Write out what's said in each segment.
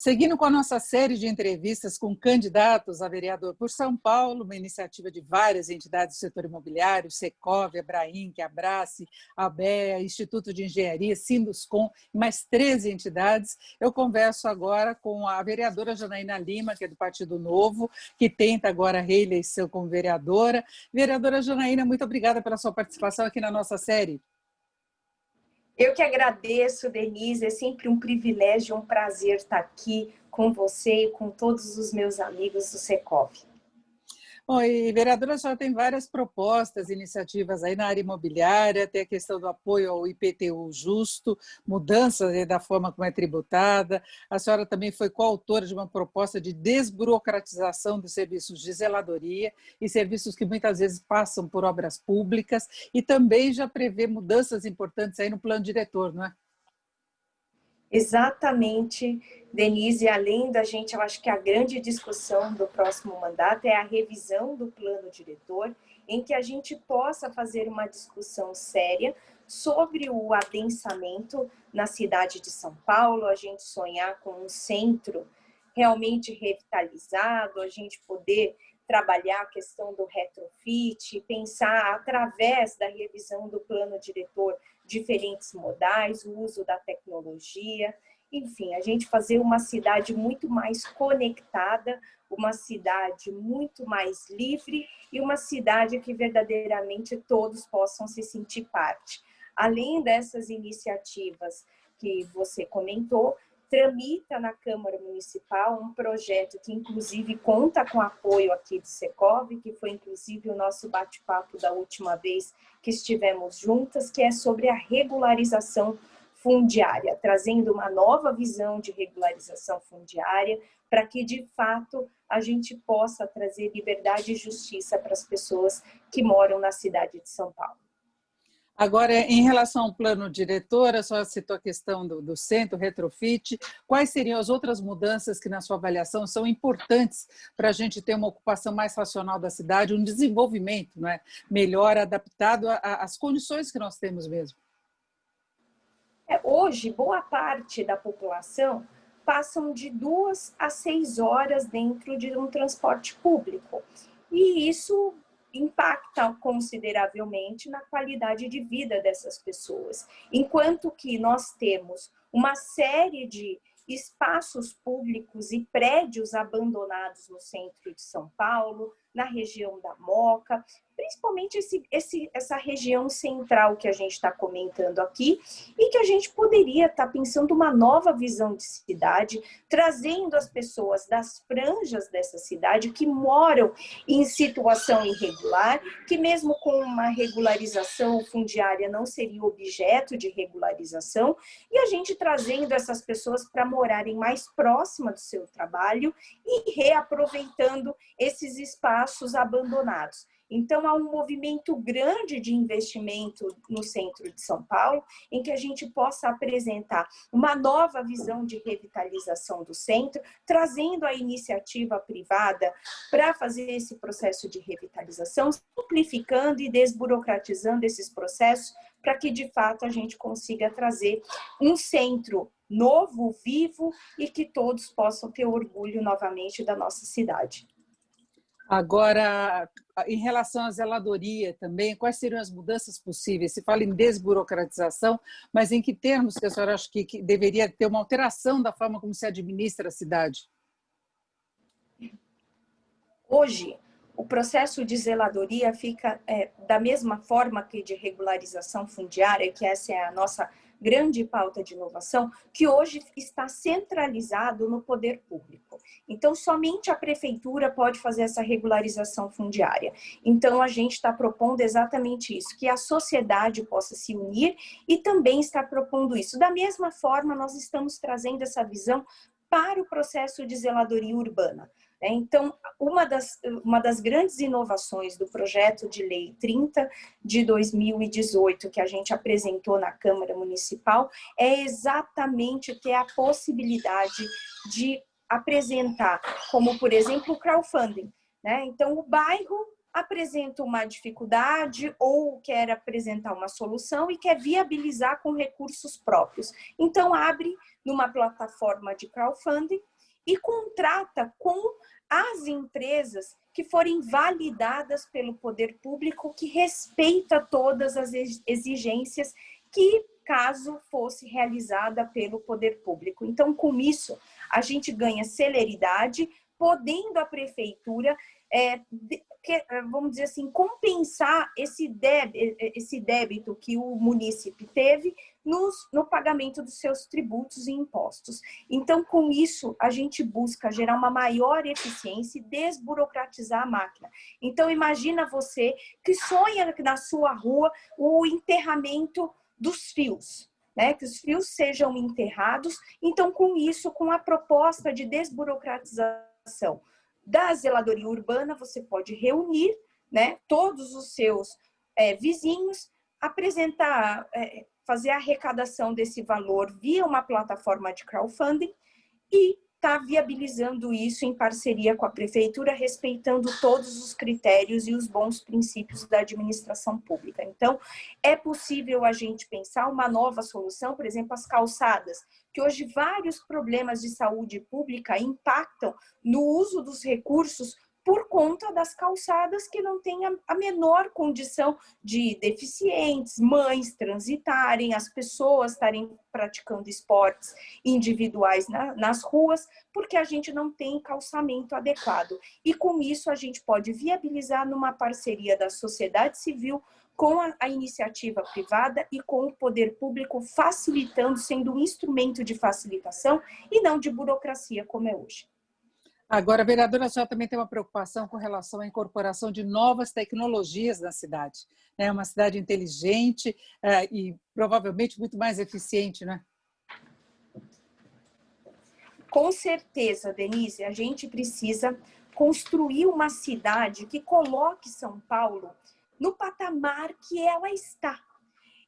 Seguindo com a nossa série de entrevistas com candidatos a vereador por São Paulo, uma iniciativa de várias entidades do setor imobiliário, Secov, Abrainc, Abrace, ABEA, Instituto de Engenharia, Sinduscom e mais 13 entidades, eu converso agora com a vereadora Janaína Lima, que é do Partido Novo, que tenta agora a reeleição como vereadora. Vereadora Janaína, muito obrigada pela sua participação aqui na nossa série. Eu que agradeço, Denise, é sempre um privilégio, um prazer estar aqui com você e com todos os meus amigos do Secov. Oi, vereadora, a senhora tem várias propostas, iniciativas aí na área imobiliária, tem a questão do apoio ao IPTU justo, mudanças da forma como é tributada. A senhora também foi coautora de uma proposta de desburocratização dos serviços de zeladoria e serviços que muitas vezes passam por obras públicas e também já prevê mudanças importantes aí no plano diretor, não é? Exatamente, Denise, além da gente, eu acho que a grande discussão do próximo mandato é a revisão do plano diretor, em que a gente possa fazer uma discussão séria sobre o adensamento na cidade de São Paulo, a gente sonhar com um centro realmente revitalizado, a gente poder trabalhar a questão do retrofit, pensar através da revisão do plano diretor diferentes modais, o uso da tecnologia, enfim, a gente fazer uma cidade muito mais conectada, uma cidade muito mais livre e uma cidade que verdadeiramente todos possam se sentir parte. Além dessas iniciativas que você comentou, tramita na Câmara Municipal um projeto que, inclusive, conta com apoio aqui do Secov, que foi, inclusive, o nosso bate-papo da última vez que estivemos juntas, que é sobre a regularização fundiária, trazendo uma nova visão de regularização fundiária para que, de fato, a gente possa trazer liberdade e justiça para as pessoas que moram na cidade de São Paulo. Agora, em relação ao plano diretor, a senhora citou a questão do centro, retrofit. Quais seriam as outras mudanças que, na sua avaliação, são importantes para a gente ter uma ocupação mais racional da cidade, um desenvolvimento, não é, melhor adaptado às condições que nós temos mesmo? Hoje, boa parte da população passam de 2 a 6 horas dentro de um transporte público. E isso impacta consideravelmente na qualidade de vida dessas pessoas. Enquanto que nós temos uma série de espaços públicos e prédios abandonados no centro de São Paulo, na região da Moca, principalmente essa região central que a gente está comentando aqui, e que a gente poderia estar pensando uma nova visão de cidade, trazendo as pessoas das franjas dessa cidade que moram em situação irregular, que mesmo com uma regularização fundiária não seria objeto de regularização, e a gente trazendo essas pessoas para morarem mais próxima do seu trabalho e reaproveitando esses espaços abandonados. Então, há um movimento grande de investimento no centro de São Paulo, em que a gente possa apresentar uma nova visão de revitalização do centro, trazendo a iniciativa privada para fazer esse processo de revitalização, simplificando e desburocratizando esses processos, para que, de fato, a gente consiga trazer um centro novo, vivo, e que todos possam ter orgulho novamente da nossa cidade. Agora, em relação à zeladoria também, quais seriam as mudanças possíveis? Se fala em desburocratização, mas em que termos que a senhora acha que deveria ter uma alteração da forma como se administra a cidade? Hoje, o processo de zeladoria fica da mesma forma que de regularização fundiária, que essa é a nossa grande pauta de inovação, que hoje está centralizado no poder público. Então, somente a prefeitura pode fazer essa regularização fundiária. Então, a gente está propondo exatamente isso, que a sociedade possa se unir e também está propondo isso. Da mesma forma, nós estamos trazendo essa visão para o processo de zeladoria urbana. Então, uma das grandes inovações do projeto de lei 30 de 2018, que a gente apresentou na Câmara Municipal, é exatamente ter a possibilidade de apresentar, como, por exemplo, o crowdfunding. Então, o bairro apresenta uma dificuldade ou quer apresentar uma solução e quer viabilizar com recursos próprios. Então, abre numa plataforma de crowdfunding e contrata com as empresas que forem validadas pelo poder público, que respeita todas as exigências que caso fosse realizada pelo poder público. Então, com isso, a gente ganha celeridade, podendo a prefeitura, vamos dizer assim, compensar esse débito que o munícipe teve no pagamento dos seus tributos e impostos. Então, com isso, a gente busca gerar uma maior eficiência e desburocratizar a máquina. Então, imagina você que sonha na sua rua o enterramento dos fios, né? Que os fios sejam enterrados. Então, com isso, com a proposta de desburocratização da zeladoria urbana, você pode reunir, né, todos os seus vizinhos, apresentar, fazer a arrecadação desse valor via uma plataforma de crowdfunding e está viabilizando isso em parceria com a prefeitura, respeitando todos os critérios e os bons princípios da administração pública. Então, é possível a gente pensar uma nova solução, por exemplo, as calçadas, que hoje vários problemas de saúde pública impactam no uso dos recursos por conta das calçadas que não têm a menor condição de deficientes, mães transitarem, as pessoas estarem praticando esportes individuais nas ruas, porque a gente não tem calçamento adequado. E com isso a gente pode viabilizar numa parceria da sociedade civil com a iniciativa privada e com o poder público, facilitando, sendo um instrumento de facilitação e não de burocracia como é hoje. Agora, vereadora, a senhora também tem uma preocupação com relação à incorporação de novas tecnologias na cidade. É uma cidade inteligente e provavelmente muito mais eficiente, né? Com certeza, Denise, a gente precisa construir uma cidade que coloque São Paulo no patamar que ela está.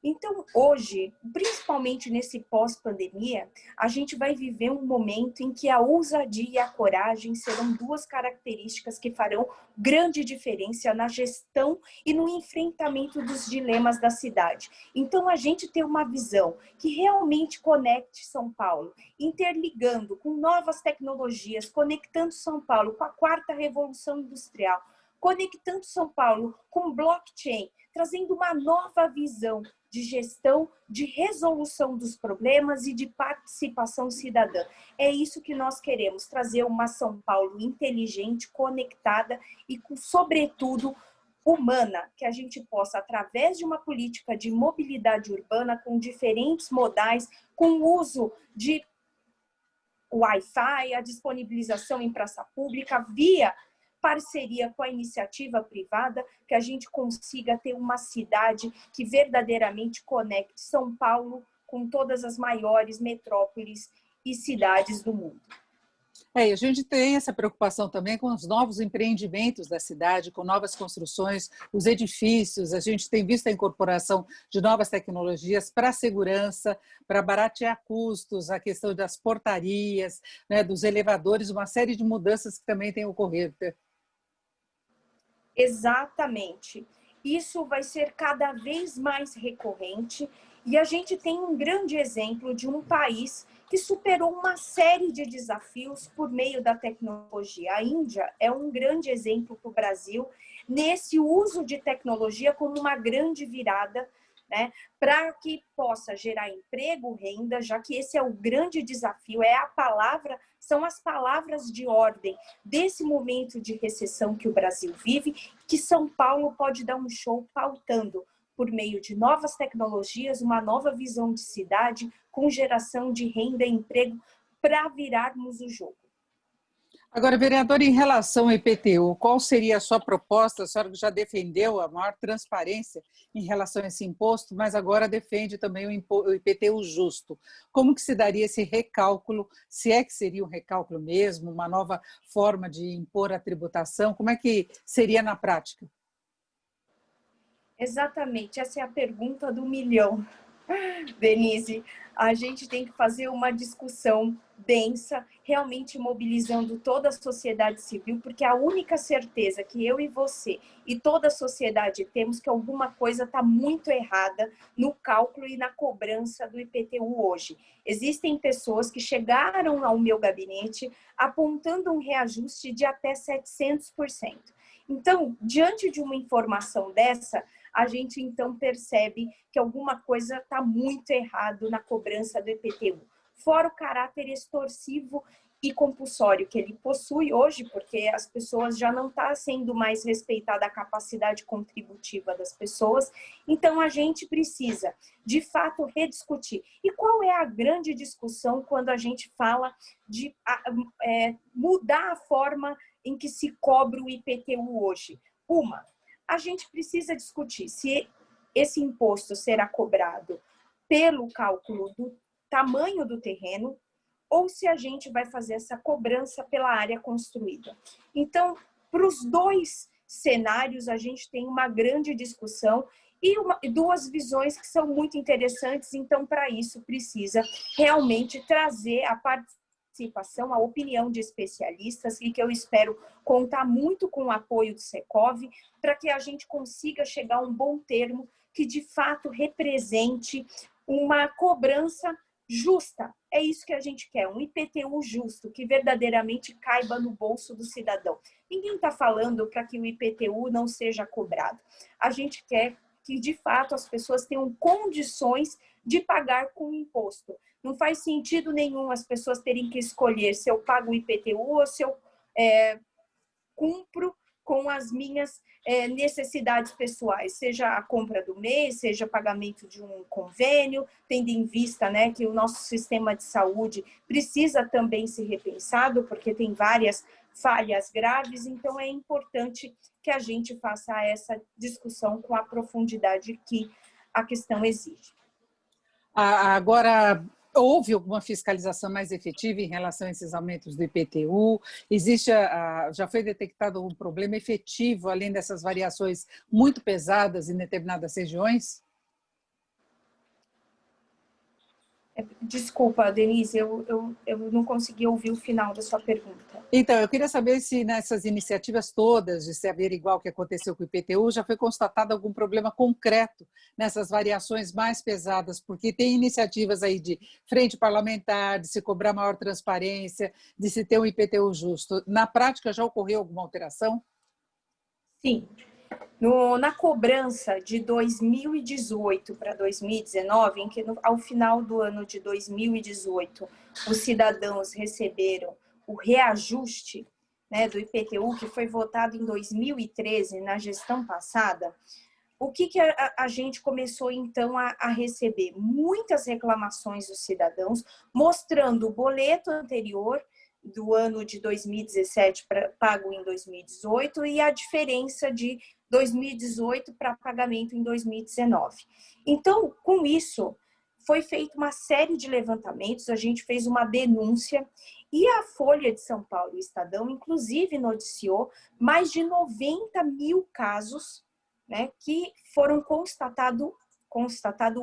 Então, hoje, principalmente nesse pós-pandemia, a gente vai viver um momento em que a ousadia e a coragem serão duas características que farão grande diferença na gestão e no enfrentamento dos dilemas da cidade. Então, a gente tem uma visão que realmente conecte São Paulo, interligando com novas tecnologias, conectando São Paulo com a quarta revolução industrial, conectando São Paulo com blockchain, trazendo uma nova visão de gestão, de resolução dos problemas e de participação cidadã. É isso que nós queremos, trazer uma São Paulo inteligente, conectada e, sobretudo, humana, que a gente possa, através de uma política de mobilidade urbana com diferentes modais, com o uso de Wi-Fi, a disponibilização em praça pública, via parceria com a iniciativa privada, que a gente consiga ter uma cidade que verdadeiramente conecte São Paulo com todas as maiores metrópoles e cidades do mundo. E a gente tem essa preocupação também com os novos empreendimentos da cidade, com novas construções, os edifícios. A gente tem visto a incorporação de novas tecnologias para a segurança, para baratear custos, a questão das portarias, né, dos elevadores, uma série de mudanças que também têm ocorrido. Exatamente. Isso vai ser cada vez mais recorrente e a gente tem um grande exemplo de um país que superou uma série de desafios por meio da tecnologia. A Índia é um grande exemplo para o Brasil nesse uso de tecnologia como uma grande virada, né, para que possa gerar emprego, renda, já que esse é o grande desafio, são as palavras de ordem desse momento de recessão que o Brasil vive, que São Paulo pode dar um show pautando por meio de novas tecnologias, uma nova visão de cidade, com geração de renda e emprego, para virarmos o jogo. Agora, vereadora, em relação ao IPTU, qual seria a sua proposta? A senhora já defendeu a maior transparência em relação a esse imposto, mas agora defende também o IPTU justo. Como que se daria esse recálculo, se é que seria um recálculo mesmo, uma nova forma de impor a tributação? Como é que seria na prática? Exatamente, essa é a pergunta do milhão. Denise, a gente tem que fazer uma discussão densa, realmente mobilizando toda a sociedade civil, porque a única certeza que eu e você e toda a sociedade temos que alguma coisa está muito errada no cálculo e na cobrança do IPTU hoje. Existem pessoas que chegaram ao meu gabinete apontando um reajuste de até 700%. Então, diante de uma informação dessa, a gente então percebe que alguma coisa está muito errado na cobrança do IPTU. Fora o caráter extorsivo e compulsório que ele possui hoje, porque as pessoas já não está sendo mais respeitada a capacidade contributiva das pessoas. Então, a gente precisa, de fato, rediscutir. E qual é a grande discussão quando a gente fala de mudar a forma em que se cobra o IPTU hoje? A gente precisa discutir se esse imposto será cobrado pelo cálculo do tamanho do terreno ou se a gente vai fazer essa cobrança pela área construída. Então, para os dois cenários, a gente tem uma grande discussão e duas visões que são muito interessantes. Então, para isso, precisa realmente trazer a participação, a opinião de especialistas e que eu espero contar muito com o apoio do Secov para que a gente consiga chegar a um bom termo que de fato represente uma cobrança justa. É isso que a gente quer, um IPTU justo, que verdadeiramente caiba no bolso do cidadão. Ninguém está falando para que o IPTU não seja cobrado. A gente quer que, de fato, as pessoas tenham condições de pagar com imposto. Não faz sentido nenhum as pessoas terem que escolher se eu pago o IPTU ou se eu cumpro com as minhas necessidades pessoais, seja a compra do mês, seja o pagamento de um convênio, tendo em vista, né, que o nosso sistema de saúde precisa também ser repensado, porque tem várias falhas graves, então é importante que a gente faça essa discussão com a profundidade que a questão exige. Agora, houve alguma fiscalização mais efetiva em relação a esses aumentos do IPTU? Já foi detectado um problema efetivo, além dessas variações muito pesadas em determinadas regiões? Desculpa, Denise, eu não consegui ouvir o final da sua pergunta. Então, eu queria saber se nessas iniciativas todas de se averiguar o que aconteceu com o IPTU já foi constatado algum problema concreto nessas variações mais pesadas, porque tem iniciativas aí de frente parlamentar, de se cobrar maior transparência, de se ter um IPTU justo. Na prática, já ocorreu alguma alteração? Sim. Na cobrança de 2018 para 2019, em que ao final do ano de 2018 os cidadãos receberam o reajuste, né, do IPTU, que foi votado em 2013, na gestão passada, o que a gente começou então a receber? Muitas reclamações dos cidadãos, mostrando o boleto anterior do ano de 2017 pago em 2018 e a diferença de 2018 para pagamento em 2019. Então, com isso, foi feita uma série de levantamentos, a gente fez uma denúncia e a Folha de São Paulo, o Estadão, inclusive noticiou mais de 90 mil casos, né, que foram constatado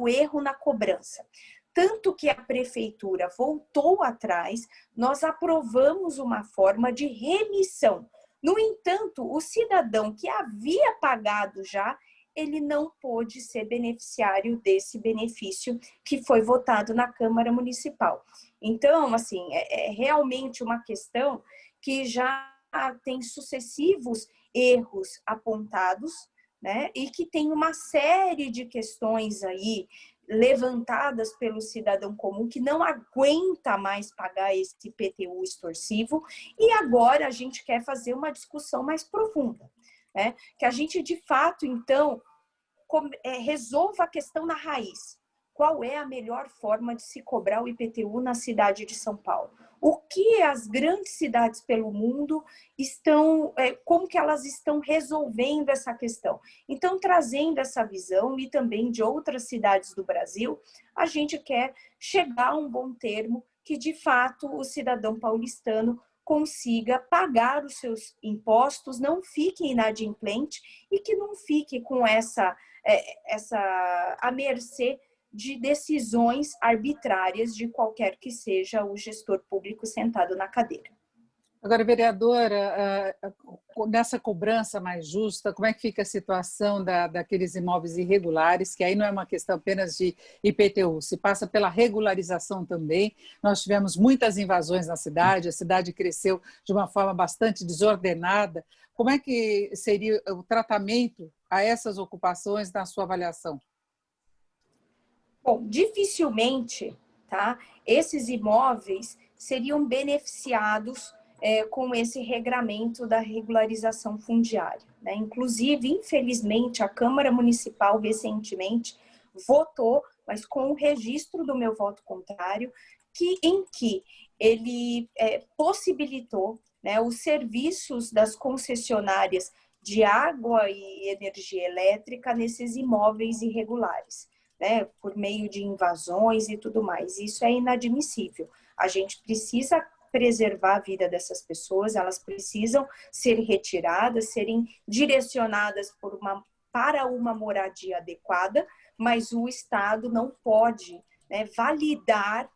erro na cobrança. Tanto que a prefeitura voltou atrás, nós aprovamos uma forma de remissão. No entanto, o cidadão que havia pagado já, ele não pôde ser beneficiário desse benefício que foi votado na Câmara Municipal. Então, assim, é realmente uma questão que já tem sucessivos erros apontados, né? E que tem uma série de questões aí levantadas pelo cidadão comum que não aguenta mais pagar esse IPTU extorsivo e agora a gente quer fazer uma discussão mais profunda, né? Que a gente de fato então resolva a questão na raiz. Qual é a melhor forma de se cobrar o IPTU na cidade de São Paulo? O que as grandes cidades pelo mundo estão, como que elas estão resolvendo essa questão? Então, trazendo essa visão e também de outras cidades do Brasil, a gente quer chegar a um bom termo que, de fato, o cidadão paulistano consiga pagar os seus impostos, não fique inadimplente e que não fique com à mercê de decisões arbitrárias de qualquer que seja o gestor público sentado na cadeira. Agora, vereadora, nessa cobrança mais justa, como é que fica a situação daqueles imóveis irregulares, que aí não é uma questão apenas de IPTU, se passa pela regularização também. Nós tivemos muitas invasões na cidade, a cidade cresceu de uma forma bastante desordenada. Como é que seria o tratamento a essas ocupações na sua avaliação? Bom, dificilmente, tá, esses imóveis seriam beneficiados com esse regramento da regularização fundiária, né? Inclusive, infelizmente, a Câmara Municipal recentemente votou, mas com o registro do meu voto contrário, em que ele possibilitou, né, os serviços das concessionárias de água e energia elétrica nesses imóveis irregulares, né, por meio de invasões e tudo mais. Isso é inadmissível. A gente precisa preservar a vida dessas pessoas, elas precisam ser retiradas, serem direcionadas para uma moradia adequada, mas o Estado não pode, né, validar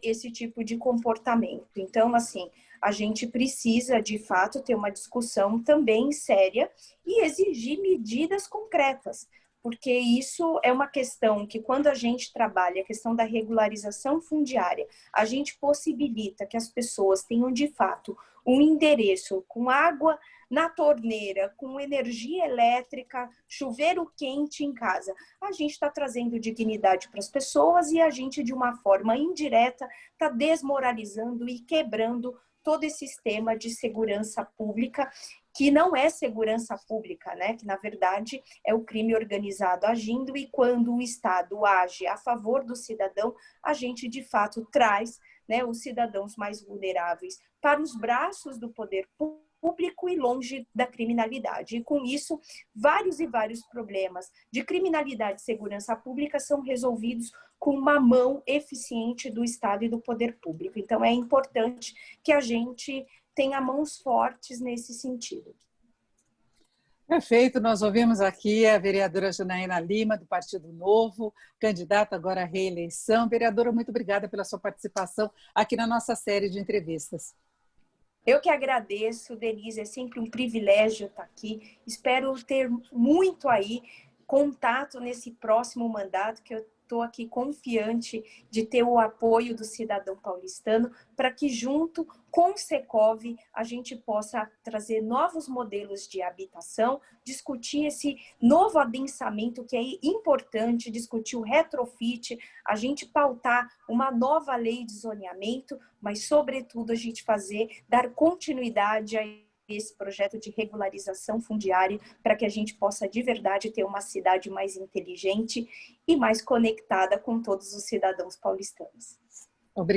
esse tipo de comportamento. Então, assim, a gente precisa, de fato, ter uma discussão também séria e exigir medidas concretas, porque isso é uma questão que, quando a gente trabalha a questão da regularização fundiária, a gente possibilita que as pessoas tenham, de fato, um endereço com água na torneira, com energia elétrica, chuveiro quente em casa. A gente está trazendo dignidade para as pessoas e a gente, de uma forma indireta, está desmoralizando e quebrando todo esse sistema de segurança pública, que não é segurança pública, né? Que, na verdade, é o crime organizado agindo, e quando o Estado age a favor do cidadão, a gente, de fato, traz, né, os cidadãos mais vulneráveis para os braços do poder público e longe da criminalidade. E, com isso, vários e vários problemas de criminalidade e segurança pública são resolvidos com uma mão eficiente do Estado e do poder público. Então, é importante que a gente tenha mãos fortes nesse sentido. Perfeito, nós ouvimos aqui a vereadora Janaína Lima, do Partido Novo, candidata agora à reeleição. Vereadora, muito obrigada pela sua participação aqui na nossa série de entrevistas. Eu que agradeço, Denise, é sempre um privilégio estar aqui. Espero ter muito aí contato nesse próximo mandato, que eu estou aqui confiante de ter o apoio do cidadão paulistano, para que, junto com o Secov, a gente possa trazer novos modelos de habitação, discutir esse novo adensamento, que é importante, discutir o retrofit, a gente pautar uma nova lei de zoneamento, mas, sobretudo, a gente dar continuidade a esse projeto de regularização fundiária, para que a gente possa, de verdade, ter uma cidade mais inteligente e mais conectada com todos os cidadãos paulistanos.